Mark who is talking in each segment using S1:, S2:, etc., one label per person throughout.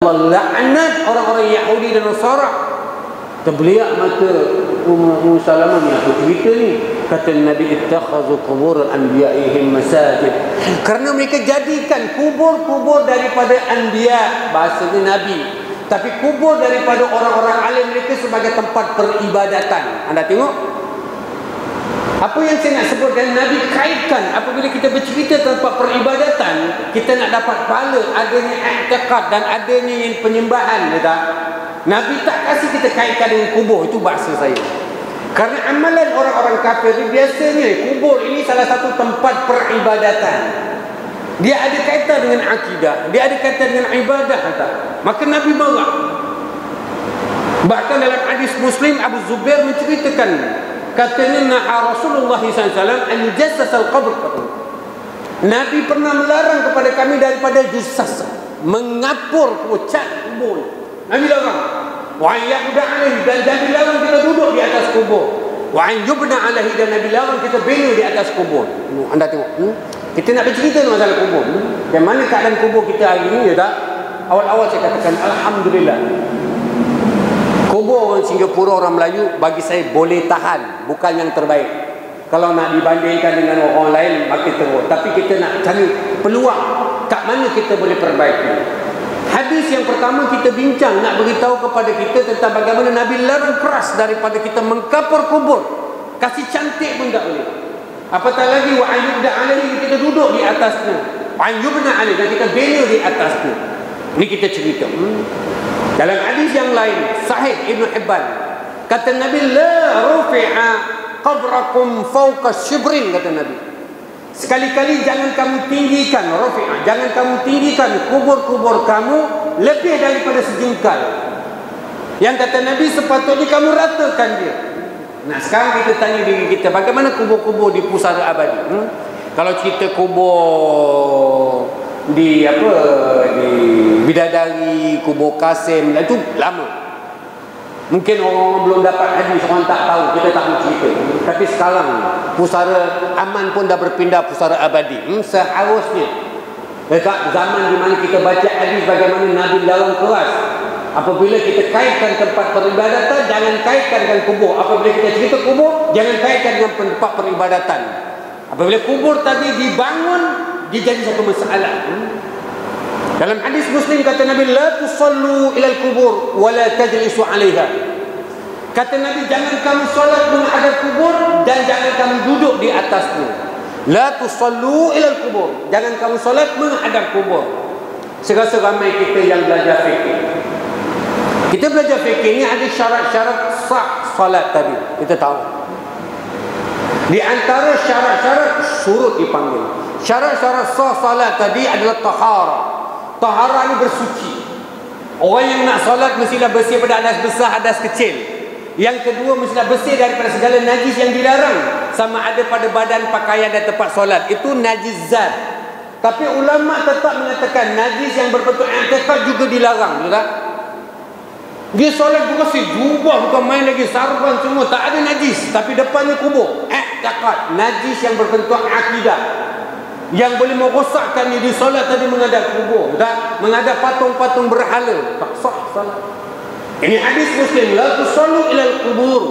S1: Allah laknat orang-orang Yahudi dan Nasara. Terbeliak mata Ummu Salamah ni, apa cerita ni? Kata Nabi, ittakhazu qubur anbiya'ihim masajid. Kerana mereka jadikan kubur-kubur daripada anbiya, bahasanya Nabi, tapi kubur daripada orang-orang alim mereka sebagai tempat peribadatan. Anda tengok apa yang saya nak sebutkan, Nabi kaitkan apabila kita bercerita tempat peribadatan, kita nak dapat pahala, adanya i'tiqad dan adanya penyembahan, tak? Nabi tak kasih kita kaitkan dengan kubur. Itu bahasa saya. Kerana amalan orang-orang kafir ni biasanya kubur ini salah satu tempat peribadatan. Dia ada kaitan dengan akidah, dia ada kaitan dengan ibadah, tak? Maka Nabi marah. Bahkan dalam hadis Muslim, Abu Zubair menceritakan, katanya naha Rasulullah SAW an yujassas al-qabr. Nabi pernah melarang kepada kami daripada jussas, mengapur cat kubur. Nabi larang. Wa yaqda alaihi, dan Nabi larang kita duduk di atas kubur. Wa yubna alaihi, dan Nabi larang kita bina di atas kubur. Anda tengok, kita nak bercerita masalah kubur. Yang mana keadaan kubur kita hari ini, ya tak? Awal-awal saya katakan alhamdulillah. Kubur orang Singapura, orang Melayu, bagi saya boleh tahan, bukan yang terbaik. Kalau nak dibandingkan dengan orang lain, makin teruk. Tapi kita nak cari peluang kat mana kita boleh perbaiki. Hadis yang pertama kita bincang, nak beritahu kepada kita tentang bagaimana Nabi larang keras daripada kita mengkapur kubur. Kasih cantik pun tak boleh. Apatah lagi wa ayyubda alaihi, kita duduk di atasnya. Wa ayyubna alaihi, dan kita bina di atasnya. Ini kita cerita. Dalam hadis yang lain, Sahih Ibn Hibban, kata Nabi, la rufi'a qabrakum fawqa shibrin, kata Nabi. Sekali-kali jangan kamu tinggikan, rufi'a, jangan kamu tinggikan kubur-kubur kamu lebih daripada sejengkal. Yang kata Nabi, sepatutnya kamu ratakan dia. Nah, sekarang kita tanya diri kita, bagaimana kubur-kubur di Pusara Abadi? Kalau cerita kubur di Bidadari, kubur Kasim, itu lama. Mungkin orang belum dapat hadis, orang tak tahu, kita tak mau cerita. Tapi sekarang Pusara Aman pun dah berpindah Pusara Abadi. Seharusnya dekat zaman di mana kita baca hadis bagaimana Nabi larang keras, apabila kita kaitkan tempat peribadatan, jangan kaitkan dengan kubur. Apabila kita cerita kubur, jangan kaitkan dengan tempat peribadatan. Apabila kubur tadi dibangun, dia jadi satu masalah. Dalam hadis Muslim kata Nabi, la tusallu ilal kubur wa la tajlisu 'alaiha. Kata Nabi, jangan kamu solat menghadap kubur dan jangan kamu duduk di atasnya. La tusallu ilal kubur, jangan kamu solat menghadap kubur. Saya rasa ramai kita yang belajar fikih. Kita belajar fikih ni ada syarat-syarat sah solat tadi. Kita tahu. Di antara syarat-syarat surut dipanggil. Syarat-syarat sah solat tadi adalah taharah. Taharah ni bersuci. Orang yang nak solat mestilah bersih pada hadas besar, hadas kecil. Yang kedua, mestilah bersih daripada segala najis yang dilarang, sama ada pada badan, pakaian dan tempat solat. Itu najis zat. Tapi ulama tetap mengatakan najis yang berbentuk i'tiqad juga dilarang, betul tak? Dia solat bersih, jubah bukan main lagi, sarban semua, tak ada najis, tapi depannya kubur. I'tiqad, najis yang berbentuk akidah, yang boleh merosakkan di solat tadi menghadap kubur, tak? Menghadap patung-patung berhala, tak sah solat. Ini hadis Muslim, la tusallu ilal kubur.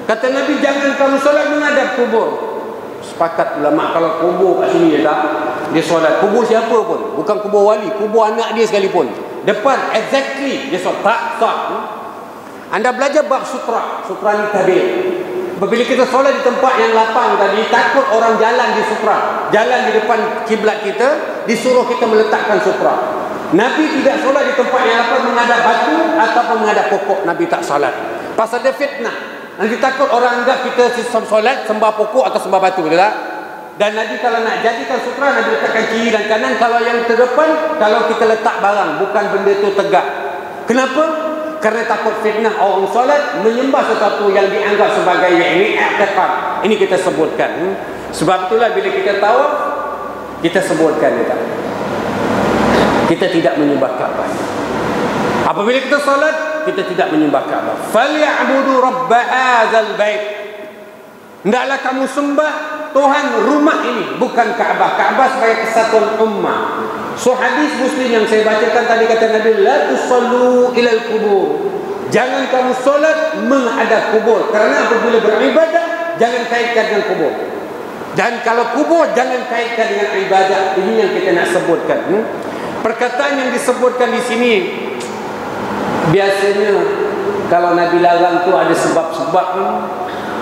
S1: Kata Nabi, jangan kamu solat menghadap kubur. Sepakat ulama, kalau kubur kat sini, tak? Dia solat, kubur siapa pun, bukan kubur wali, kubur anak dia sekalipun, depan exactly dia solat, tak sah. Anda belajar bab sutra, sutra ni tabir. Apabila kita solat di tempat yang lapang tadi, takut orang jalan di sutra, jalan di depan kiblat kita, disuruh kita meletakkan sutra. Nabi tidak solat di tempat yang lapang menghadap batu ataupun menghadap pokok. Nabi tak solat. Pasal dia fitnah. Nanti takut orang anggap kita solat sembah pokok atau sembah batu, betul tak? Dan Nabi kalau nak jadikan sutra, Nabi letakkan kiri dan kanan. Kalau yang terdepan, kalau kita letak barang, bukan benda tu tegak. Kenapa? Kerana takut fitnah orang solat menyembah sesuatu yang dianggap sebagai ini i'tiqad. Ini kita sebutkan. Sebab itulah bila kita tahu, kita sebutkan kita tidak menyembah Kaabah. Apabila kita solat, kita tidak menyembah Kaabah. Falyabudu rabb hadzal bait. Hendaklah kamu sembah Tuhan rumah ini, bukan Kaabah. Kaabah sebagai kesatuan ummah. So hadis Muslim yang saya bacakan tadi kata Nabi, la tusallu ilal kubur. Jangan kamu solat menghadap kubur. Kerana apabila beribadah, jangan kaitkan dengan kubur. Dan kalau kubur, jangan kaitkan dengan ibadah. Ini yang kita nak sebutkan. Perkataan yang disebutkan di sini, biasanya kalau Nabi larang tu ada sebab-sebab.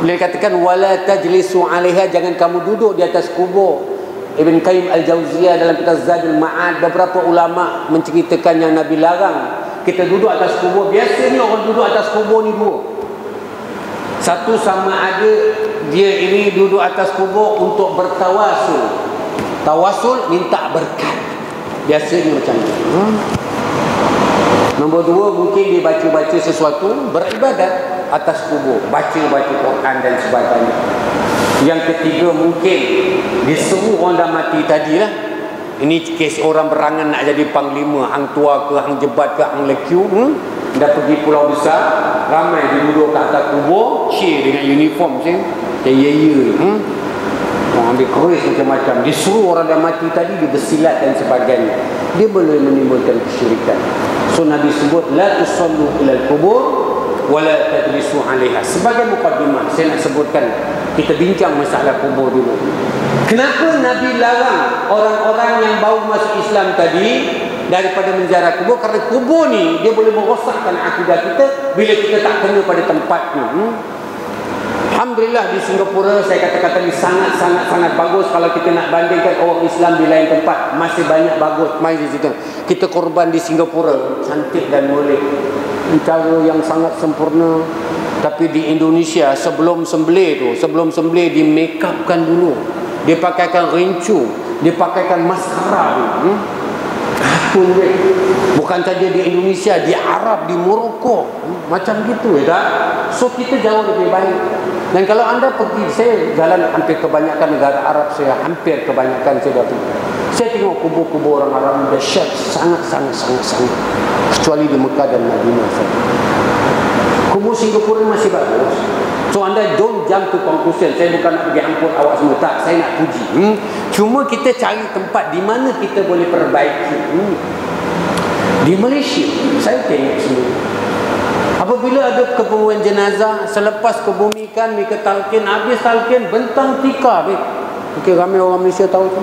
S1: Beliau katakan wala tajlisu 'alaiha, jangan kamu duduk di atas kubur. Ibn Qayyim Al-Jauziyah dalam kitab Zadul Ma'ad, beberapa ulama menceritakan yang Nabi larang kita duduk atas kubur. Biasanya orang duduk atas kubur ni dua. Satu, sama ada dia ini duduk atas kubur untuk bertawasul. Tawasul, minta berkat. Biasanya macam ni. Nombor dua, mungkin dia baca-baca sesuatu, beribadat atas kubur, baca-baca Quran dan sebagainya. Yang ketiga, mungkin dia semua orang dah mati tadi lah. Ini kes orang berangan nak jadi panglima, hang tua ke, hang jebat ke, hang lekiu, dah pergi pulau besar, ramai dia duduk kat atas kubur, cheer dengan uniform macam ya. Orang ambil keris macam-macam. Dia suruh orang dah mati tadi, dia bersilat dan sebagainya. Dia boleh menimbulkan kesyirikan. So Nabi sebut la tusallu ilal kubur wala tajlisu 'alaiha. Sebagai mukadimah, saya nak sebutkan, kita bincang masalah kubur dulu. Kenapa Nabi larang orang-orang yang baru masuk Islam tadi daripada menziarah kubur? Kerana kubur ni dia boleh merosakkan akidah kita bila kita tak kena pada tempatnya. Alhamdulillah di Singapura, saya kata-kata ni sangat-sangat bagus. Kalau kita nak bandingkan orang Islam di lain tempat, masih banyak bagus. Mari di situ. Kita korban di Singapura, cantik dan molek, cara yang sangat sempurna. Tapi di Indonesia, sebelum sembelih di make upkan dulu. Dia pakaikan rincu, dia pakaikan maskara dulu. Bukan saja di Indonesia, di Arab, di Morocco, macam gitu ya tak? So kita jauh lebih baik. Dan kalau anda pergi, saya jalan hampir kebanyakan negara Arab, saya hampir kebanyakan saya pergi. Saya tengok kubur-kubur orang Arab dahsyat, sangat. Kecuali di Mekah dan Madinah saja. Kubur Singapura masih bagus. So anda don't jump to conclusion. Saya bukan nak pergi hampur awak semua, tak. Saya nak puji. Cuma kita cari tempat di mana kita boleh perbaiki. Di Malaysia, saya tengok sendiri. Apabila ada kebumian jenazah, selepas kebumikan, mereka talqin, habis talqin, bentang tikar. Mungkin ramai orang Malaysia tahu tu.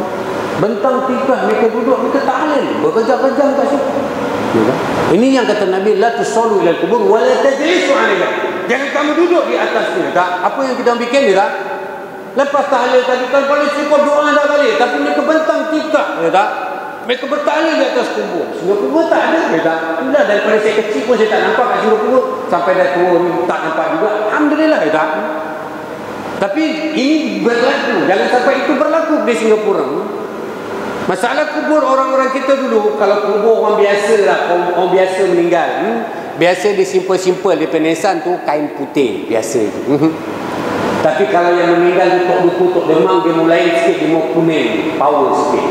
S1: Bentang tikar, mereka duduk, mereka tahlil, berkejap-kejap kat situ. Ini yang kata Nabi, la tusallu ilal kubur wa la tajlisu 'alaiha. Jangan kamu duduk di atasnya. Tak? Apa yang kita bikin dia tak? Lepas tahlil tadi kan boleh cukup doa dah balik, tapi mereka bentang tikar, ya tak? Mereka bertahlil di atas kubur. Singapura tak ada, ya tak? Alhamdulillah, daripada saya kecil pun saya tak nampak kat Singapura. Sampai dah tua ni tak nampak juga. Alhamdulillah, ya tak? Tapi ini berlaku. Jangan sampai itu berlaku di Singapura. Masalah kubur orang-orang kita dulu, kalau kubur orang biasa lah, orang biasa meninggal, biasa dia simple-simple, dia penesan tu kain putih biasa tu. Tapi kalau yang meninggal tutup demam, dia mulai sikit, dia mau kuning, power sikit.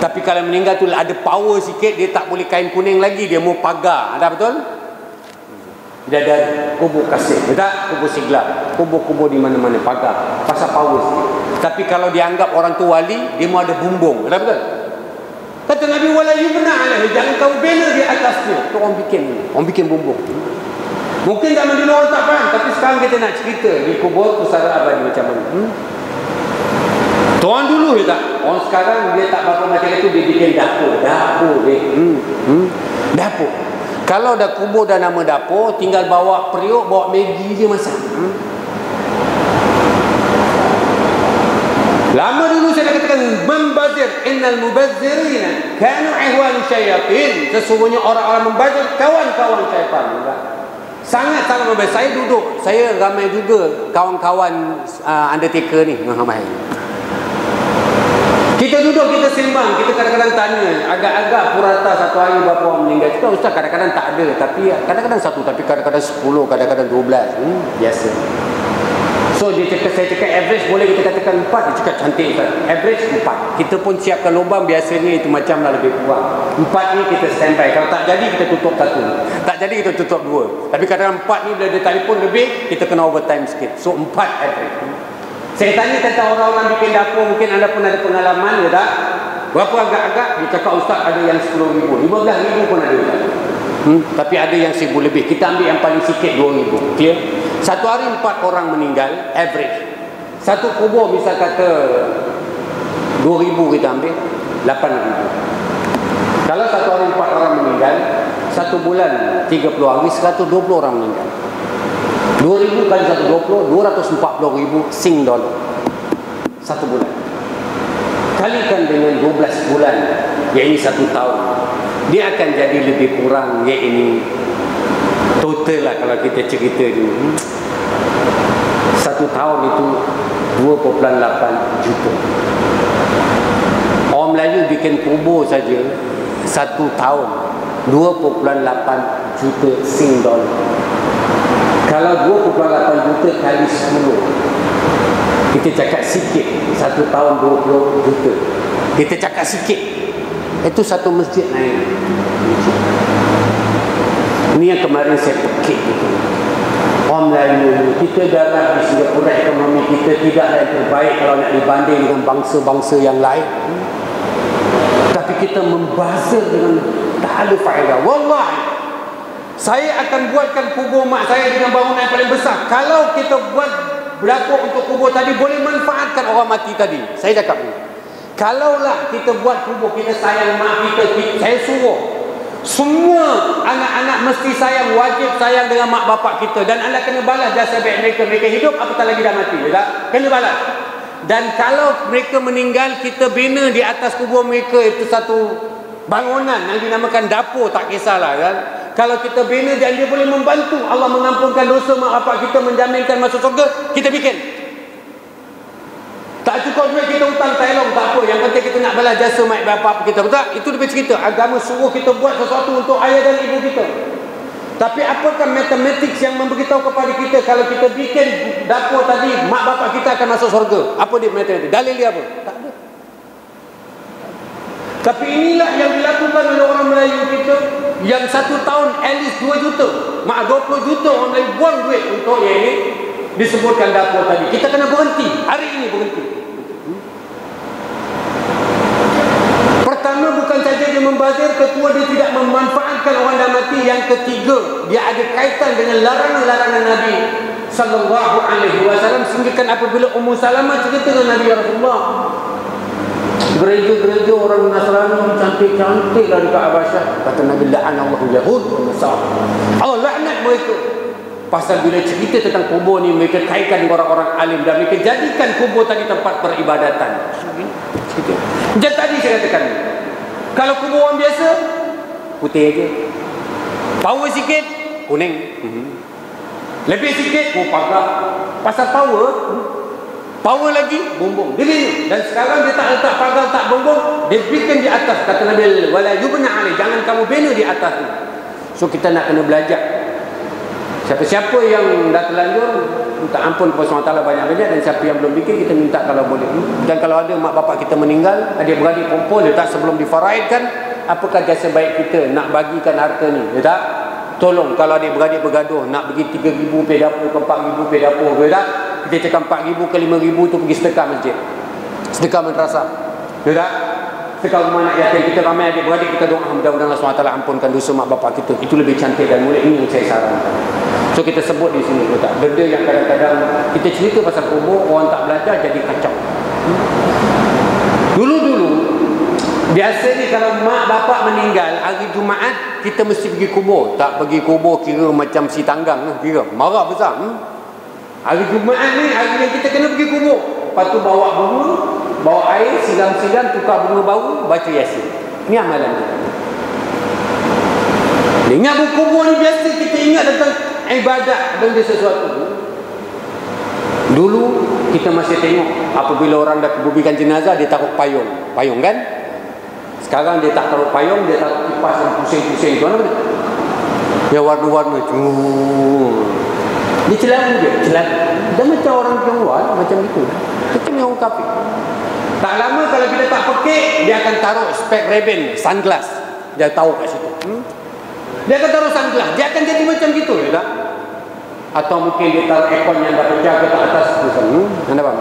S1: Tapi kalau meninggal tu ada power sikit, dia tak boleh kain kuning lagi, dia mau pagar. Ada betul? Dia ada kubur kasih, tak? Kubur sigla, kubur-kubur di mana-mana pagar, pasal power sikit. Tapi kalau dianggap orang tu wali, dia mau ada bumbung. Ada betul? Kata Nabi, wala yubna alaihi, jangan kau bina di atasnya. Tu orang bikin bumbung. Mungkin zaman dulu orang tak faham, tapi sekarang kita nak cerita di kubur pusara abadi macam mana. Tuan dulu ya tak? Orang sekarang dia tak berapa macam itu, dia bikin dapur dia. Dapur. Kalau dah kubur dah nama dapur, tinggal bawa periuk, bawa Maggi dia masak. Lama dulu saya dah katakan membazir, innal mubazzirina kanu ihwan syayatin. Sesungguhnya orang-orang membazir kawan-kawan syaitan. Sangat membazir. Saya duduk, saya ramai juga kawan-kawan undertaker ni, ramai. Kita duduk, kita sembang, kita kadang-kadang tanya, agak-agak purata satu hari berapa orang meninggal. Kita ustaz kadang-kadang tak ada, tapi kadang-kadang satu, tapi kadang-kadang 10, kadang-kadang 12. Biasa. So saya cakap average boleh kita katakan 4. Dia cakap cantik ustaz. Average 4. Kita pun siapkan lubang, biasanya itu macam lah lebih kurang. 4 ni kita standby. Kalau tak jadi kita tutup 1. Tak jadi kita tutup 2. Tapi kadang-kadang 4 ni bila dia telefon lebih, kita kena overtime sikit. So 4 average. Saya tanya tentang orang-orang bikin dapur, mungkin anda pun ada pengalaman, ya tak? Berapa agak-agak dia cakap ustaz ada yang 10,000, 15,000 pun ada ustaz. Tapi ada yang 1,000 lebih. Kita ambil yang paling sikit 2,000. Clear? Satu hari 4 orang meninggal, average. Satu kubur misal kata 2,000 kita ambil, 8,000. Kalau satu hari 4 orang meninggal, satu bulan 30 hari, 120 orang meninggal. 2,000 kali 120, 240,000 Sing dollar. Satu bulan. Kalikan dengan 12 bulan, iaitu 1 tahun. Dia akan jadi lebih kurang, iaitu total lah kalau kita cerita dulu. 1 tahun itu 2,8 juta. Orang Melayu bikin kubur saja 1 tahun 2,8 juta Sing dollar. Kalau 2,8 juta kali 10, kita cakap sikit, 1 tahun 20 juta. Kita cakap sikit, itu satu masjid naik. Ini yang kemarin saya pekik itu. Orang Melayu, kita dalam di Singapura, ekonomi kita tidaklah yang terbaik kalau nak dibanding dengan bangsa-bangsa yang lain. Tapi kita membazir dengan tak ada faedah. Wallahi, saya akan buatkan kubur mak saya dengan bangunan yang paling besar. Kalau kita buat dapur untuk kubur tadi, boleh manfaatkan orang mati tadi. Saya cakap ni, kalaulah kita buat kubur, kita sayang mak kita, saya suruh semua anak-anak mesti sayang, wajib sayang dengan mak bapak kita. Dan anda kena balas jasa baik mereka. Mereka hidup, apatah lagi dah mati, tak? Kena balas. Dan kalau mereka meninggal, kita bina di atas kubur mereka itu satu bangunan yang dinamakan dapur, tak kisahlah kan. Kalau kita bina dan dia boleh membantu Allah mengampunkan dosa mak bapak kita, menjaminkan masuk surga, kita bikin. Tak cukup duit kita hutang tolong, tak apa. Yang penting kita nak balas jasa mak bapak kita. Betul? Itu lebih cerita. Agama suruh kita buat sesuatu untuk ayah dan ibu kita. Tapi apakah matematik yang memberitahu kepada kita kalau kita bikin dapur tadi, mak bapak kita akan masuk surga? Apa dia matematik? Dalil dia apa? Tak ada. Tapi inilah yang dilakukan oleh orang Melayu kita, yang 1 tahun at least 2 juta. Mak 20 juta orang Melayu buang duit untuk yang ini disebutkan dapur tadi. Kita kena berhenti. Hari ini berhenti. Pertama, bukan saja dia membazir, kedua dia tidak memanfaatkan orang dah mati. Yang ketiga, dia ada kaitan dengan larangan-larangan Nabi sallallahu alaihi wasallam, sehingga kan apabila Ummu Salamah cerita dengan Nabi Rasulullah, gereja-gereja orang Nasrani cantik-cantik lah dekat Habasyah, kata Nabi, la'anallahu yahud wa nasara, Allah laknat mereka. Pasal bila cerita tentang kubur ni, mereka kaitkan dengan orang-orang alim dan mereka jadikan kubur tadi tempat peribadatan. Macam tadi saya katakan, kalau kubur orang biasa, putih aja. Power sikit, kuning. Lebih sikit, pagar. Pasal power lagi, bumbung. Dia bina. Dan sekarang dia tak letak pagar, tak bumbung, dia bikin di atas. Kata Nabi, wala yubna alaih, jangan kamu bina di atas ni. So kita nak kena belajar. Siapa-siapa yang dah terlanjur, minta ampun kepada Allah banyak-banyak. Dan siapa yang belum bikin, kita minta kalau boleh. Dan kalau ada mak bapak kita meninggal, adik-beradik kumpul, dia tak sebelum difaraidkan, apakah jasa baik kita nak bagikan harta ni, dia tak? Tolong, kalau adik-beradik bergaduh, nak bagi 3,000 pergi dapur ke 4,000 pergi dapur, dia tak? Kita cakap 4,000 ke 5,000 tu pergi sedekah masjid, sedekah madrasah, dia tak? Sedekah rumah anak yatim. Kita ramai adik-beradik, kita doa mudah-mudahan Allah SWT ampunkan dosa mak bapak kita. Itu lebih cantik dan mulia. Ini yang saya sarankan. So kita sebut di sini, tak? Benda yang kadang-kadang kita cerita pasal kubur, orang tak belajar jadi kacau. Dulu-dulu biasa ni kalau mak bapak meninggal hari Jumaat, kita mesti pergi kubur. Tak pergi kubur kira macam si tanggang lah, kira marah besar. Hari Jumaat ni hari yang kita kena pergi kubur. Lepas tu bawa bunga, bawa air, siram-siram, tukar bunga baru, baca Yasin. Ini amalan kita. Ingat kubur ni biasa kita ingat tentang ibadat, benda sesuatu. Dulu kita masih tengok apabila orang dah kuburkan jenazah, dia taruh payung. Payung kan? Sekarang dia tak taruh payung, dia taruh kipas yang pusing-pusing tu. Mana? Yang warna-warna. Dia celana dia, celana. Dia macam orang Tionghoa, macam itu. Macam orang kafir. Tak lama kalau kita tak pekik, dia akan taruh spek Ray-Ban, sunglass. Dia tahu kat situ. Dia akan taruh sunglass. Dia akan jadi macam gitu, ya tak? Atau mungkin dia taruh ekon yang dah pecah ke atas. Anda faham?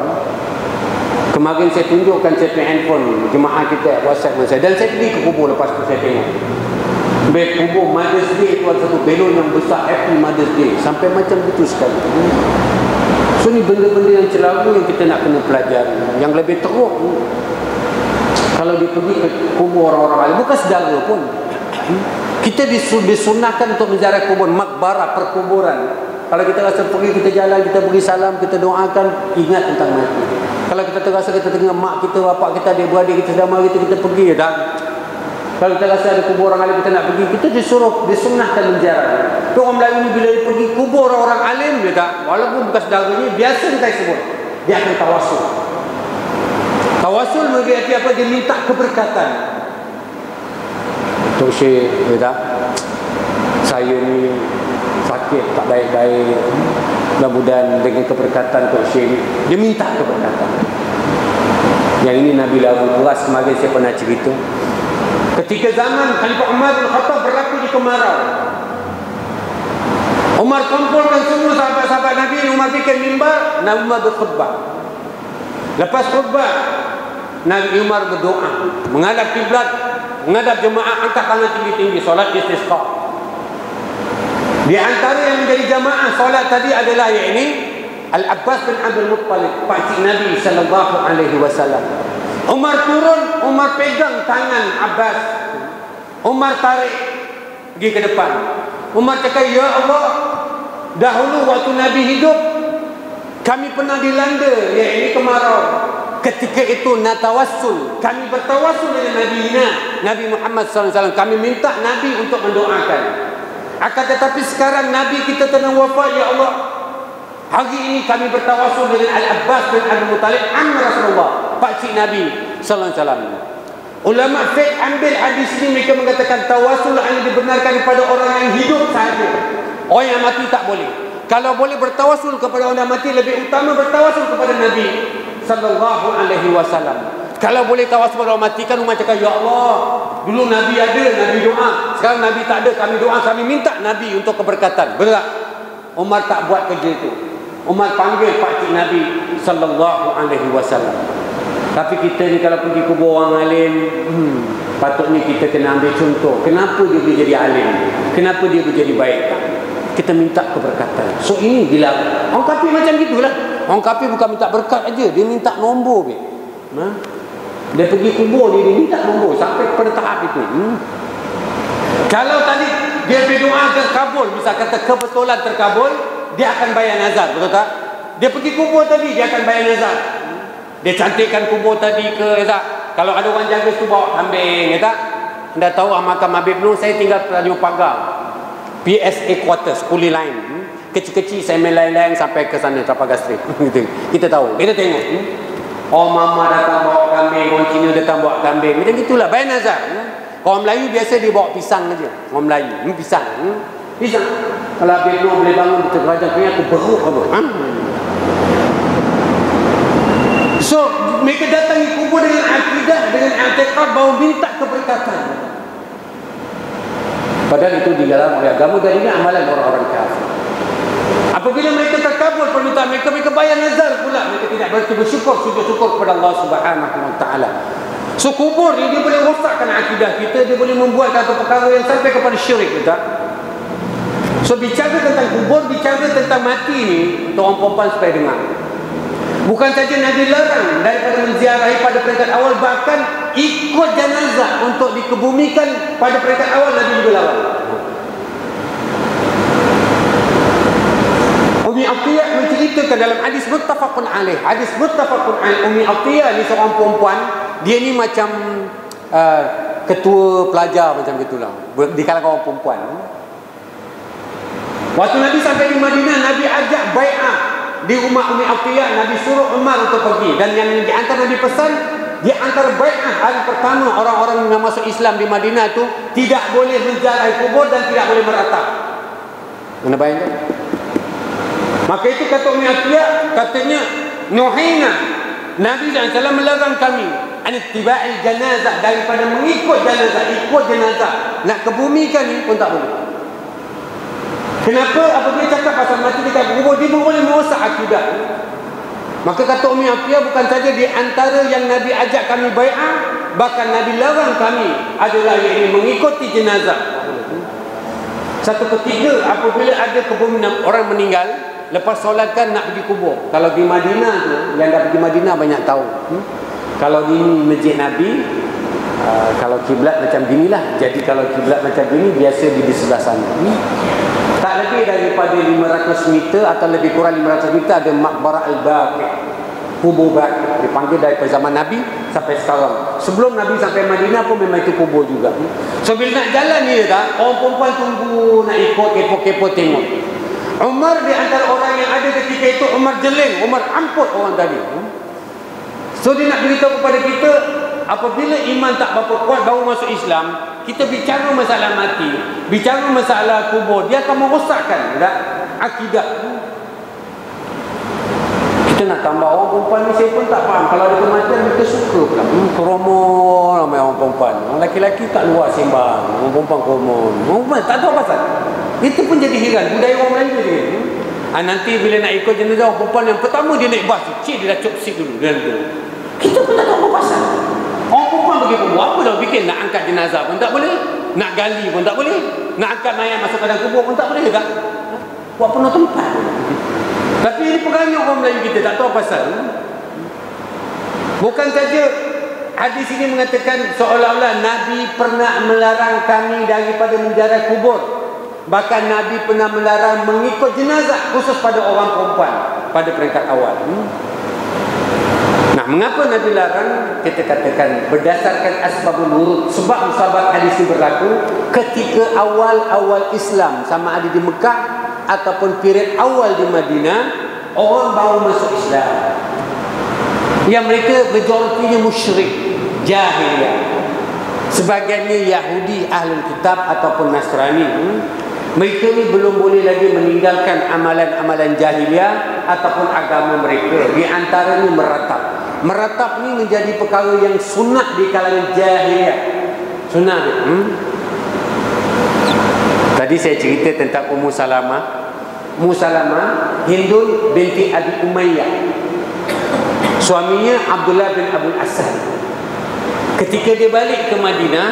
S1: Kemarin saya tunjukkan saya punya handphone jemaah kita WhatsApp saya, dan saya pergi ke kubur. Lepas tu saya tengok beg kubur Mother's Day itu ada satu belon yang besar, Happy Mother's Day, sampai macam itu sekali. So ni benda-benda yang celaru yang kita nak kena pelajari. Yang lebih teruk, kalau dia pergi ke kubur orang-orang lain, bukan saudara pun, kita disunahkan untuk menziarah kubur, makbarah, perkuburan. Kalau kita rasa pergi, kita jalan, kita beri salam, kita doakan, ingat tentang mati. Kalau kita terasa kita tengok mak kita, bapak kita, adik-beradik kita sedang mari, kita pergi tak? Kalau kita rasa ada kubur orang alim kita nak pergi, kita disunahkan menziarah. Tapi orang Melayu ni bila dia pergi kubur orang alim, dia tak, walaupun bukan saudaranya, biasa dia sebut, dia akan tawasul. Tawasul berarti apa? Dia minta keberkatan. Tok Syekh, dia tak, saya ni sakit tak baik-baik, mudah-mudahan dengan keberkatan Tok Syekh ni, dia minta keberkatan. Yang ini Nabi Abu Uras kemarin saya pernah cerita. Ketika zaman Khalifah Umar bin Khattab berlaku di kemarau, Umar kumpulkan semua sahabat-sahabat Nabi, Umar bikin mimbar, Nabi Umar berkhutbah. Lepas khutbah, Nabi Umar berdoa, menghadap kiblat, menghadap jemaah, angkat tangan tinggi-tinggi, solat istisqa. Di antara yang menjadi jamaah solat tadi adalah yakni Al-Abbas bin Abdul Muttalib, pakcik Nabi sallallahu alaihi wasallam. Umar turun, Umar pegang tangan Abbas, Umar tarik pergi ke depan. Umar cakap, ya Allah, dahulu waktu Nabi hidup kami pernah dilanda yakni kemarau. Ketika itu natawassul, kami bertawassul dengan Nabi Muhammad SAW. Kami minta Nabi untuk mendoakan. Akan tetapi sekarang Nabi kita telah wafat, ya Allah, hari ini kami bertawassul dengan Al-Abbas bin Abdul Muttalib, am Rasulullah, pakcik Nabi sallallahu alaihi wasallam. Ulama fiqh ambil hadis ini, mereka mengatakan tawassul hanya dibenarkan kepada orang yang hidup sahaja. Orang yang mati tak boleh. Kalau boleh bertawassul kepada orang yang mati, lebih utama bertawassul kepada Nabi sallallahu alaihi wasallam. Kalau boleh tawassul kepada orang mati, kan Umar cakap, ya Allah, dulu Nabi ada, Nabi doa, sekarang Nabi tak ada, kami doa, kami minta Nabi untuk keberkatan. Berat. Umar tak buat kerja itu. Umar panggil pakcik Nabi sallallahu alaihi wasallam. Tapi kita ni kalau pergi kubur orang alim, patutnya kita kena ambil contoh. Kenapa dia boleh jadi alim? Kenapa dia boleh jadi baik? Kita minta keberkatan. So ini dilarang. Orang kafir macam gitulah. Orang kafir bukan minta berkat aja, dia minta nombor. Dia pergi kubur dia minta nombor sampai pada tahap itu. Kalau tadi dia berdoa terkabul, misal kata kebetulan terkabul, dia akan bayar nazar, betul tak? Dia pergi kubur tadi, dia akan bayar nazar. Dia cantikkan kubur tadi ke, tak? Kalau ada orang jaga tu bawa kambing, tak? Anda tahu makam Habib Nur, saya tinggal Tanjung Pagar, PSA Quarters, Kuli Line. Kecil-kecil saya main layang-layang sampai ke sana, Trafalgar Street. Kita tahu, kita tengok. Orang mama datang bawa kambing, orang Cina datang bawa kambing. Macam itulah, bayar nazar. Orang Melayu biasa dia bawa pisang aja. Orang Melayu, pisang. Pisang. Kalau Habib Nur boleh bangun di kerajaan punya, aku beruk apa? So, mereka datangi kubur dengan akidah, dengan i'tiqad bahawa minta keberkatan. Padahal itu dilarang oleh agama dan ini amalan orang-orang kafir. Apabila mereka terkabul permintaan mereka, mereka bayar nazar pula. Mereka tidak berarti bersyukur, sujud syukur kepada Allah Subhanahu wa taala. So kubur ni dia boleh rosakkan akidah kita, dia boleh membuat satu perkara yang sampai kepada syirik, betul? So bicara tentang kubur, bicara tentang mati ni, untuk orang perempuan supaya dengar. Bukan saja Nabi larang daripada menziarahi pada peringkat awal, bahkan ikut jenazah untuk dikebumikan pada peringkat awal Nabi juga larang. Umi Atiyah menceritakan dalam hadis muttafaqun alaih. Hadis muttafaqun alaih. Umi Atiyah ni seorang perempuan, dia ni macam ketua pelajar macam gitulah di kalangan orang perempuan. Waktu Nabi sampai di Madinah, Nabi ajak bai'ah di rumah Umi Atiyah. Nabi suruh Umar untuk pergi, dan yang di antara Nabi pesan, di antara bai'ah hari pertama orang-orang yang masuk Islam di Madinah itu tidak boleh menziarahi kubur dan tidak boleh meratap. Mana bayangkan? Maka itu kata Umi Atiyah, katanya nuhina, Nabi SAW melarang kami an-ittiba'il janazah, daripada mengikut jenazah, ikut jenazah. Nak kebumikan ni pun tak boleh. Kenapa? Apabila cakap pasal mati dekat kubur, dia pun boleh merosak akidah. Maka kata Ummi Atiyah, bukan saja di antara yang Nabi ajak kami bai'ah, bahkan Nabi larang kami adalah yang mengikuti jenazah. Satu ketiga, apabila ada orang meninggal, lepas solat kan nak pergi kubur. Kalau di Madinah tu, yang dah pergi Madinah banyak tahu. Kalau di Masjid Nabi, kalau kiblat macam ginilah. Jadi kalau kiblat macam gini, biasa di sebelah sana. Tak lebih daripada 500 meter atau lebih kurang 500 meter ada Maqbarah Al-Baqi, kubur Baqi, dipanggil dari zaman Nabi sampai sekarang. Sebelum Nabi sampai Madinah pun memang itu kubur juga. So bila nak jalan ni tak, orang perempuan tunggu nak ikut, kepo-kepo tengok. Umar di antara orang yang ada ketika itu, Umar jeleng, Umar amput orang tadi. So dia nak beritahu kepada kita, apabila iman tak berapa kuat baru masuk Islam, kita bicara masalah mati, bicara masalah kubur, dia akan merosakkan akidah. Kita nak tambah orang perempuan ni, saya pun tak faham. Kalau ada kematian, kita suka pula. Kromo ramai orang perempuan. Orang lelaki tak luar sembang. Orang perempuan kromo. Orang perempuan tak tahu pasal. Itu pun jadi heran. Budaya orang Melayu dia. Nanti bila nak ikut jenazah orang perempuan, yang pertama dia naik bas tu, cik dia dah cop seat dulu. Kita pun tak tahu apa pasal. Orang perempuan pergi kubur, apa dah bikin? Nak angkat jenazah pun tak boleh, nak gali pun tak boleh, nak angkat mayat masuk padang kubur pun tak boleh tak? Buat penuh tempat. Tapi ini perangai orang Melayu kita, tak tahu pasal. Bukan saja hadis ini mengatakan seolah-olah Nabi pernah melarang kami daripada menziarah kubur. Bahkan Nabi pernah melarang mengikut jenazah, khusus pada orang perempuan pada peringkat awal. Nah, mengapa Nabi larang? Kita katakan berdasarkan asbabun nurut. Sebab musabab hadis ini berlaku ketika awal-awal Islam, sama ada di Mekah ataupun period awal di Madinah, orang baru masuk Islam. Yang mereka majoritinya musyrik, jahiliyah. Sebagiannya Yahudi, Ahlul Kitab ataupun Nasrani. Mereka ni belum boleh lagi meninggalkan amalan-amalan jahiliyah ataupun agama mereka. Di antaranya meratap. Meratap ni menjadi perkara yang sunnah di kalangan jahiliyah. Sunnah dia. Tadi saya cerita tentang Ummu Salamah. Ummu Salamah Hindun binti Abi Umayyah. Suaminya Abdullah bin Abdul Asad. Ketika dia balik ke Madinah,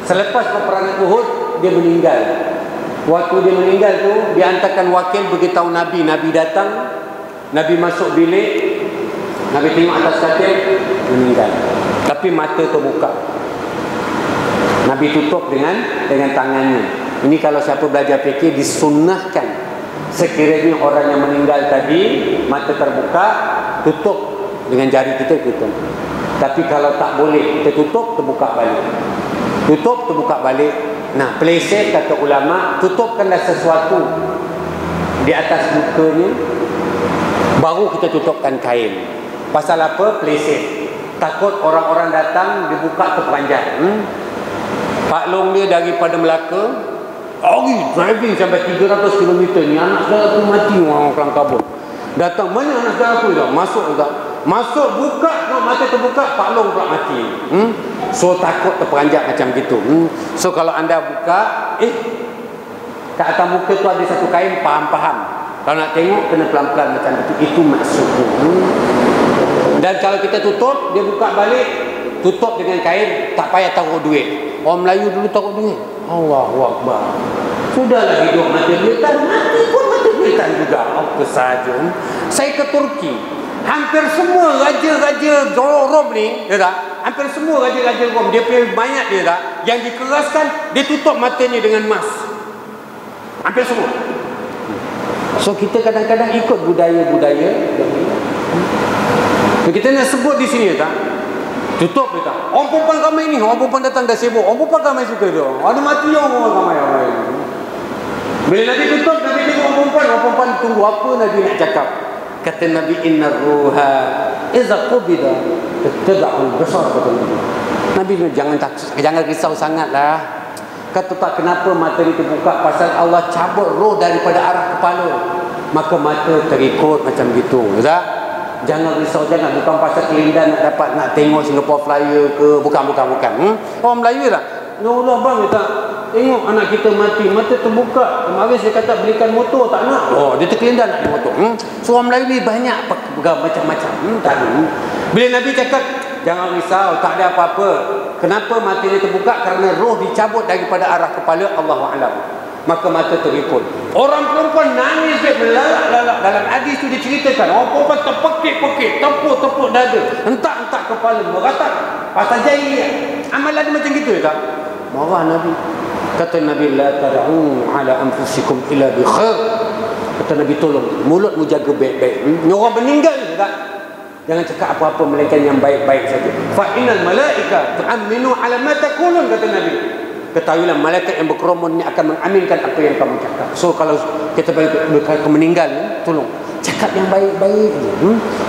S1: selepas peperangan Uhud, dia meninggal. Waktu dia meninggal tu, dia hantarkan wakil beritahu Nabi. Nabi datang, Nabi masuk bilik, Nabi tengok atas katil, meninggal. Tapi mata terbuka. Nabi tutup dengan tangannya. Ini kalau siapa belajar fikir, disunnahkan sekiranya orang yang meninggal tadi mata terbuka, tutup dengan jari kita tutup. Tapi kalau tak boleh, kita tutup, terbuka balik. Tutup, terbuka balik. Nah, pleset kata ulama, tutupkanlah sesuatu di atas mukanya, baru kita tutupkan kain. Pasal apa? Pleset. Takut orang-orang datang, dibuka terperanjat. Pak Long dia daripada Melaka, driving sampai 300 km ni, anak saudara tu mati, orang kabur. Datang, mana anak saudara tu? Masuk tak? Masuk, buka, mata terbuka, Pak Long pula mati. So takut terperanjat macam gitu. So kalau anda buka, kat atas muka tu ada satu kain, faham-faham. Kalau nak tengok, kena pelan-pelan macam itu. Itu maksudnya. Dan kalau kita tutup, dia buka balik, tutup dengan kain, tak payah taruh duit. Orang Melayu dulu taruh duit. Allahu Akbar. Sudahlah hidup mati duitan, mati pun mati duitan juga. Apa sahaja. Saya ke Turki, hampir semua raja-raja Rom ni, hampir semua raja-raja Rom, dia punya mayat dia yang dikeraskan, dia tutup matanya dengan emas. Hampir semua. So kita kadang-kadang ikut budaya-budaya. So, kita nak sebut di sini tutup dia tak. Orang perempuan ramai ni, orang perempuan datang dah sibuk. Orang perempuan ramai suka dia. Ada mati orang ramai. Bila Nabi tutup, Nabi tengok orang perempuan tunggu apa Nabi nak cakap. Kata Nabi, inna ruha iza qubida tattba'ul basar. Kata Nabi. Nabi jangan risau sangatlah. Kata tak, kenapa mata ni terbuka? Pasal Allah cabut roh daripada arah kepala, maka mata terikut macam gitu. Jangan risau, jangan. Bukan pasal kelindan nak tengok Singapore Flyer ke. Bukan. Orang Melayu lah. No Allah bang, Tengok anak kita mati, mata terbuka. Kemarin saya kata belikan motor, tak nak. Oh, dia terkelindan nak motor. So orang Melayu ni banyak macam-macam. Tak ada. Bila Nabi cakap, jangan risau, tak ada apa-apa. Kenapa mata dia terbuka? Kerana roh dicabut daripada arah kepala, Allahu a'lam. Maka mata terikut. Orang perempuan nangis, melalak-lalak. Dalam hadis tu diceritakan, orang perempuan terpekik-pekik, tepuk-tepuk dada, hentak-hentak kepala, meratap. Pasal jahiliyah. Amalan dia macam gitu tak? Marah Nabi. Kata Nabi, la tad'u ala anfusikum illa bi khair. Kata Nabi, tolong mulutmu jaga baik-baik. Orang meninggal tak? Jangan cakap apa-apa melainkan yang baik-baik saja. Fa innal malaika tu'minu ala ma taqulun, kata Nabi. Ketahuilah malaikat yang berkerumun ni akan mengaminkan apa yang kamu cakap. So kalau kita meninggal, tolong cakap yang baik-baik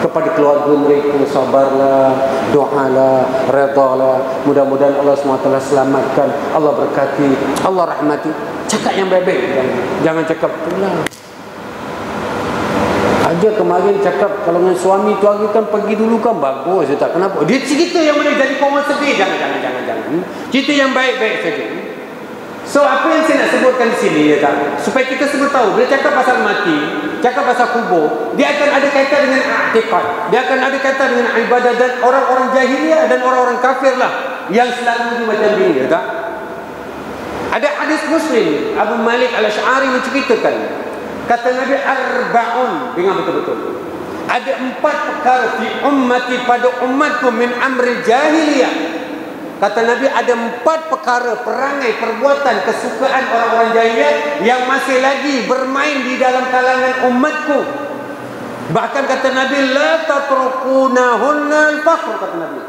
S1: kepada keluarga mereka. Sabarlah, doalah, redalah. Mudah-mudahan Allah SWT selamatkan, Allah berkati, Allah rahmati. Cakap yang baik-baik. Jangan cakap itulah. Ada kemarin cakap kalau dengan suami tu hari kan pergi dulu kan bagus, tak kenapa. Dia cerita yang mana jadi korang sedih. Jangan. Cerita yang baik-baik saja. So apa yang saya nak sebutkan di sini ya tak? Supaya kita semua tahu bila cakap pasal mati, cakap pasal kubur, dia akan ada kaitan dengan i'tiqad. Dia akan ada kaitan dengan ibadah, dan orang-orang jahiliyah dan orang-orang kafir lah yang selalu macam ini ya tak? Ada hadis Muslim, Abu Malik Al-Asy'ari menceritakan, kata Nabi, arba'un, dengar betul-betul. Ada 4 perkara fi ummati, pada umatku, min amri jahiliyah. Kata Nabi, ada 4 perkara, perangai, perbuatan, kesukaan orang-orang jahiliyah yang masih lagi bermain di dalam kalangan umatku. Bahkan kata Nabi, la tatrukunahunna al-fakhr, kata Nabi.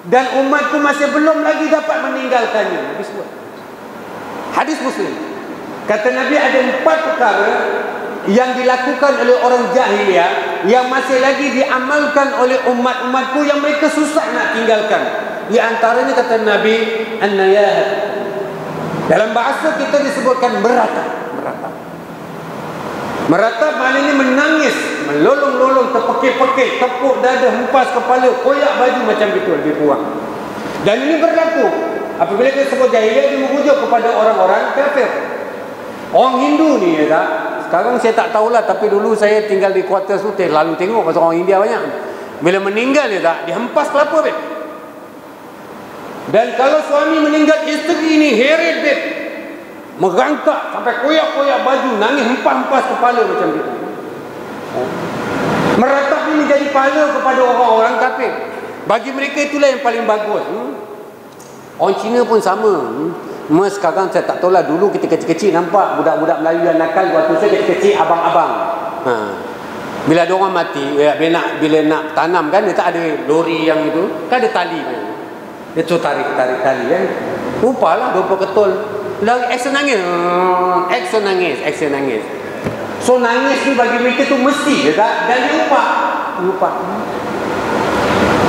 S1: Dan umatku masih belum lagi dapat meninggalkannya. Nabi sebut. Hadis Muslim. Kata Nabi, ada 4 perkara yang dilakukan oleh orang jahiliyah yang masih lagi diamalkan oleh umat-umatku yang mereka susah nak tinggalkan. Di antaranya kata Nabi, an-nayahat. Dalam bahasa kita disebutkan meratap. Meratap maknanya menangis, melolong-lolong, terpekik-pekik, tepuk dada, hempas kepala, koyak baju, macam itu lebih kurang. Dan ini berlaku apabila kita sebut jahiliyah, dia merujuk kepada orang-orang kafir. Orang Hindu ni ya tak? Sekarang saya tak tahulah, tapi dulu saya tinggal di kuartus tu, lalu tengok pasal orang India banyak. Bila meninggal ya tak, dihempas kelapa beb. Dan kalau suami meninggal, isteri ni heret beb, merangkak sampai koyak-koyak baju, nangis, hempas-hempas kepala macam itu. Meratap ini menjadi pahala kepada orang-orang kafir. Bagi mereka itulah yang paling bagus. Orang Cina pun sama. Sekarang saya tak tahu lah, dulu kita kecil-kecil nampak budak-budak Melayu yang nakal, waktu saya kecil-kecil abang-abang. Bila ada orang mati, bila nak tanam kan, dia tak ada lori yang itu, kan ada tali kan. Dia tu tarik tali kan. Lupalah 20 ketul. Lagi action nangis. So nangis ni bagi mereka tu mesti tak? Dan dia lupa.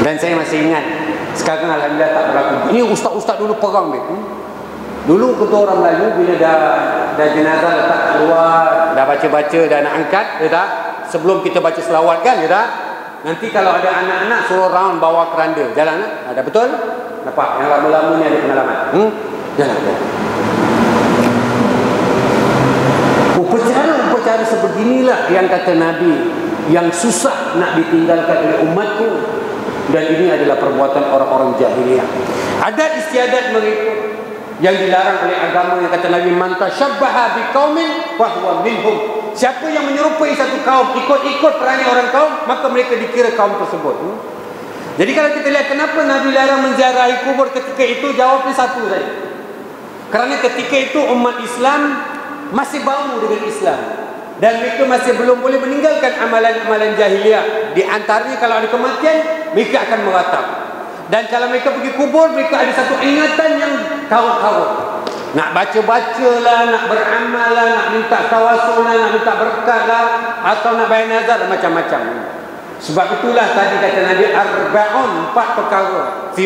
S1: Dan saya masih ingat, sekarang alhamdulillah tak berlaku. Ini ustaz-ustaz dulu perang ni. Dulu kita orang Melayu bila dah jenazah letak keluar, dah baca-baca, dah nak angkat, ya tak? Sebelum kita baca selawat kan, ya tak? Nanti kalau ada anak-anak suruh round bawa keranda. Jalan tak? Ada betul? Nampak? Yang lama-lama ni ada pengalaman. Jalan. Upacara sebeginilah yang kata Nabi, yang susah nak ditinggalkan oleh umatku. Dan ini adalah perbuatan orang-orang jahiliyah. Ada istiadat mereka yang dilarang oleh agama, yang kata Nabi, man tashabbaha biqaumin fahuwa minhum. Siapa yang menyerupai satu kaum, ikut-ikut perangai orang kaum, maka mereka dikira kaum tersebut. Jadi kalau kita lihat kenapa Nabi larang menziarahi kubur ketika itu, jawabnya satu saja. Kerana ketika itu umat Islam masih bau dengan Islam, dan mereka masih belum boleh meninggalkan amalan-amalan jahiliyah. Di antaranya kalau ada kematian, mereka akan meratap. Dan kalau mereka pergi kubur, mereka ada satu ingatan yang kawat-kawat. Nak baca-baca lah, nak beramal lah, nak minta tawasul lah, nak minta berkat lah, atau nak bayar nazar, macam-macam. Sebab itulah tadi kata Nabi, arba'un, 4 perkara fi